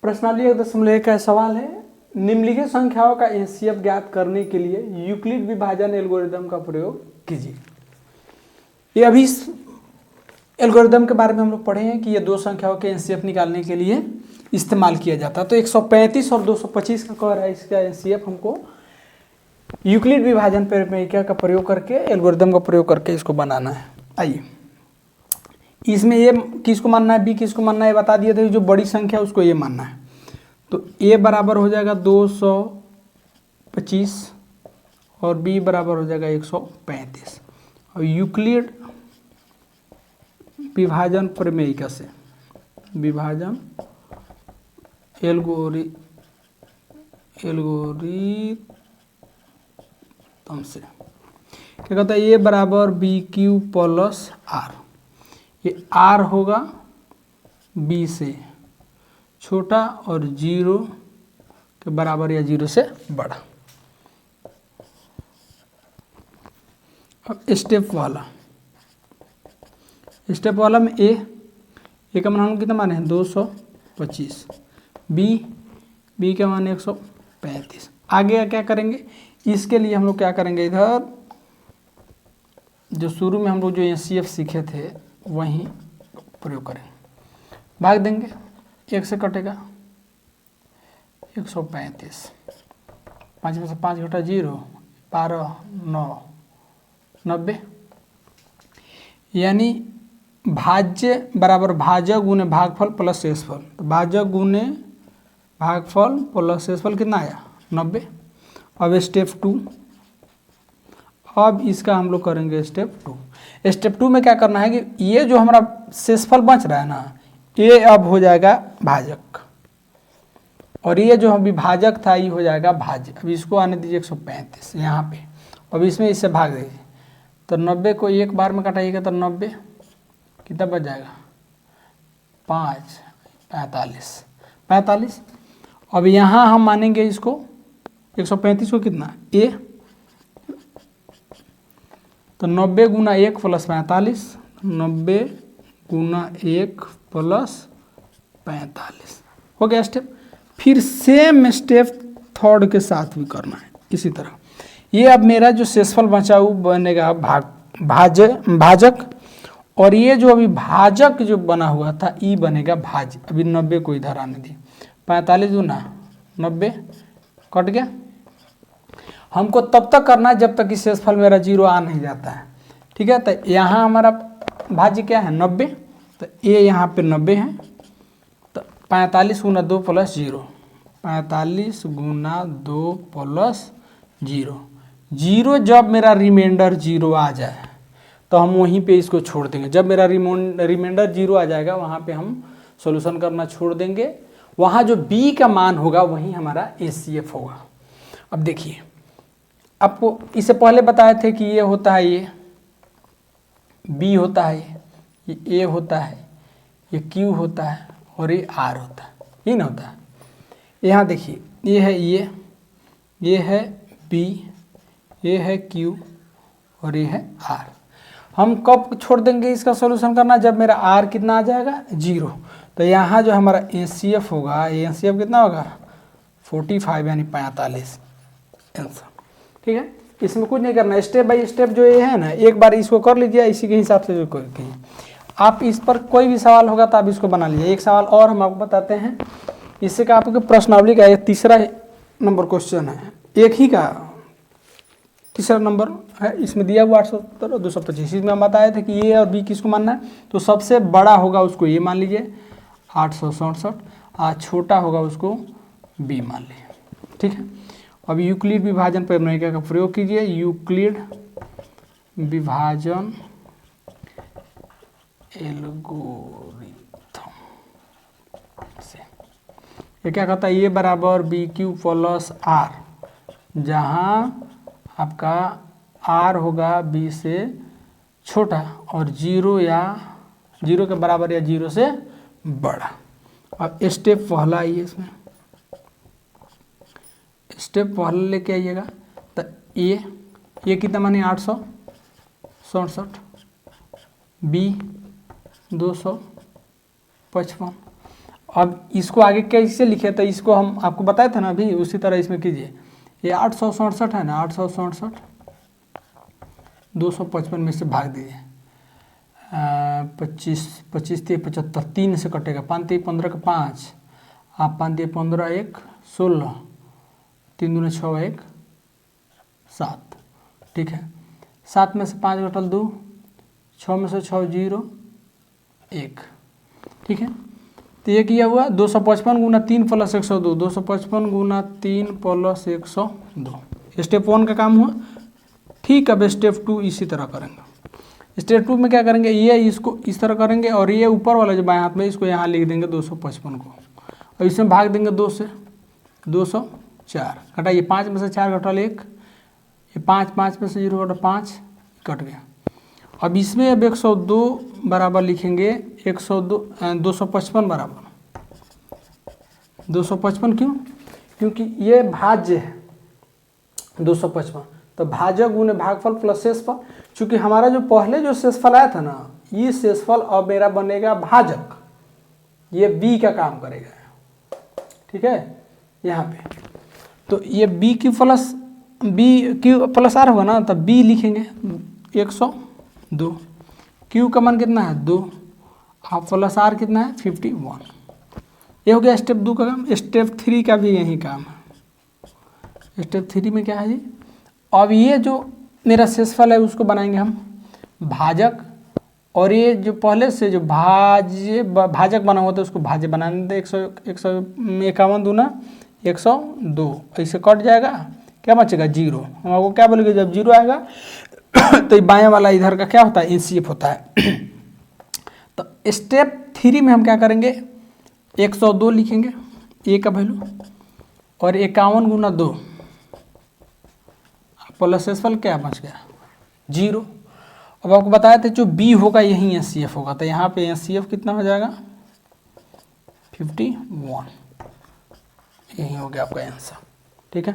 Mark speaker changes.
Speaker 1: प्रश्नावली 1.1 का सवाल है, निम्नलिखित संख्याओं का एचसीएफ ज्ञात करने के लिए यूक्लिड विभाजन एल्गोरिदम का प्रयोग कीजिए। ये अभी इस एल्गोरिदम के बारे में हम लोग पढ़े हैं कि ये दो संख्याओं के एचसीएफ निकालने के लिए इस्तेमाल किया जाता है। तो 135 और 225 का कह रहा है, इसका एचसीएफ हमको यूक्लिड विभाजन प्रमेय का प्रयोग करके, एल्गोरिदम का प्रयोग करके इसको बनाना है। आइए, इसमें ए किसको मानना है, बी किसको मानना है बता दिए थे। जो बड़ी संख्या है उसको ये मानना है। तो ए बराबर हो जाएगा 225 और बी बराबर हो जाएगा 135। और यूक्लिड विभाजन प्रमेय से, विभाजन एल्गोरिथम से क्या कहता है, ए बराबर बी क्यू प्लस आर। ये आर होगा बी से छोटा और 0 के बराबर या 0 से बड़ा। अब स्टेप वाला में ए का मान हम कितना माने हैं 225, बी का मान 135। आगे क्या करेंगे, इसके लिए हम लोग क्या करेंगे, इधर जो शुरू में हम लोग जो एचसीएफ सीखे थे वहीं प्रयोग करेंगे। भाग देंगे, 1 से कटेगा 135, 5 में से 5 घटा 0, 12, 9, 90। यानी भाज्य बराबर भाजक गुने भागफल प्लस शेषफल। तो भाजक गुने भागफल प्लस शेषफल कितना आया 90। अब स्टेप 2, अब इसका हम लोग करेंगे स्टेप 2। स्टेप 2 में क्या करना है कि ये जो हमारा शेषफल बच रहा है ना, ये अब हो जाएगा भाजक, और ये जो हम विभाजक था ये हो जाएगा भाज्य। अब इसको आने दीजिए 135 यहाँ पे। अब इसमें इससे भाग दीजिए, तो 90 को एक बार में कटाइएगा तो 90 कितना बच जाएगा 5, 45। अब यहाँ हम मानेंगे इसको 135 को कितना ए, तो 90 गुना 1 प्लस 45, 90 गुना 1 प्लस 45 हो गया स्टेप। फिर सेम स्टेप थर्ड के साथ भी करना है इसी तरह। ये अब मेरा जो शेषफल बचा वो बनेगा भाजक, और ये जो अभी भाजक जो बना हुआ था ई बनेगा भाज्य। अभी 90 को इधर आने दी, 45 गुना 90 कट गया। हमको तब तक करना है जब तक कि शेषफल मेरा 0 आ नहीं जाता है, ठीक है। तो यहाँ हमारा भाज्य क्या है 90, तो ये यहाँ पे 90 है, तो 45 गुना 2 प्लस 0, 45 गुना 2 प्लस 0 जब मेरा रिमाइंडर 0 आ जाए तो हम वहीं पे इसको छोड़ देंगे। जब मेरा रिमाइंडर 0 आ जाएगा वहाँ पे हम सॉल्यूशन करना छोड़ देंगे। वहाँ जो b का मान होगा वहीं हमारा एचसीएफ होगा। अब देखिए, आपको इससे पहले बताए थे कि ये होता है, ये b होता है, ये a होता है, ये q होता है और ये r होता है, ये ना होता है। यहाँ देखिए, ये है ये है b, ये है q और ये है r। हम कब छोड़ देंगे इसका सॉल्यूशन करना, जब मेरा r कितना आ जाएगा 0। तो यहाँ जो हमारा एचसीएफ होगा, एचसीएफ कितना होगा 45 यानी 45 आंसर, ठीक है। इसमें कुछ नहीं करना, स्टेप बाय स्टेप जो ये है ना, एक बार इसको कर लीजिए, इसी के हिसाब से जो कीजिए। आप इस पर कोई भी सवाल होगा तो आप इसको बना लीजिए। एक सवाल और हम आपको बताते हैं, इससे का आपके प्रश्नावली का ये तीसरा नंबर क्वेश्चन है, एक ही का तीसरा नंबर है। इसमें दिया हुआ 870 और 225। इसमें हम बताए थे कि ये और बी किसको मानना है, तो सबसे बड़ा होगा उसको ये मान लीजिए 867, और छोटा होगा उसको बी मान लीजिए, ठीक है। अब यूक्लिड विभाजन प्रमेय का प्रयोग कीजिए। यूक्लिड विभाजन एल्गोरिथम से ये क्या कहता है, ये बराबर बी क्यू प्लस आर, जहाँ आपका r होगा b से छोटा और 0 के बराबर या 0 से बड़ा। अब स्टेप पहला आइए, इसमें स्टेप पहले लेके आइएगा। तो ये कितना माने 867, b 200 55। अब इसको आगे कैसे लिखे, तो इसको हम आपको बताए थे ना अभी, उसी तरह इसमें कीजिए। ये 867 है ना, 867 255 में से भाग दीजिए। 25 25 3 75, 3 से कटेगा, 5 3 15 का 5, आप 5 दिए 15 1 16, 3 दूनी 6 1 7, ठीक है। 7 में से 5 घटल 2, 6 में से 6 0 1, ठीक है। तो ये किया हुआ 255 गुना 3 प्लस 102, 255 गुना 3 प्लस 102। स्टेप 1 का काम हुआ। ठीक, अब स्टेप 2 इसी तरह करेंगे। स्टेप 2 में क्या करेंगे, ये इसको इस तरह करेंगे और ये ऊपर वाला जो बाएं हाथ में इसको यहाँ लिख देंगे 255 को, और इसमें भाग देंगे 2 से, 204 घटाइए, 5 में से 4 घटल 1, ये 5 में से 0 घटा 5 कट गया। अब इसमें अब 102 बराबर लिखेंगे 255 बराबर 255, क्यों? क्योंकि ये भाज्य है 255, तो भाजक गुने भागफल प्लस शेषफल। चूंकि हमारा जो पहले जो शेषफल आया था ना, ये शेषफल अब मेरा बनेगा भाजक, ये b का काम करेगा, ठीक है। यहाँ पे तो ये b क्यू प्लस r होगा ना, तब b लिखेंगे 102, q का मान कितना है 2, आप प्लस r कितना है 51। ये हो गया स्टेप 2 का काम। स्टेप 3 का भी यही काम है। स्टेप 3 में क्या है जी, अब ये जो मेरा शेषफल है उसको बनाएंगे हम भाजक, और ये जो पहले से जो भाजक बना हुआ था उसको भाज्य बनाने दे। 151 दूना 102, ऐसे कट जाएगा, क्या बचेगा 0। हम आपको क्या बोलेंगे, जब 0 आएगा तो ये बाएं वाला इधर का क्या होता है, एनसीएफ होता है। तो स्टेप 3 में हम क्या करेंगे, 102 लिखेंगे ए का वैल्यू, और 51 गुना 2 प्लस शेषफल क्या बच गया 0। अब आपको बताया था जो बी होगा यही एनसीएफ होगा, तो यहाँ पे एनसीएफ कितना हो जाएगा 51, यही हो गया आपका आंसर, ठीक है।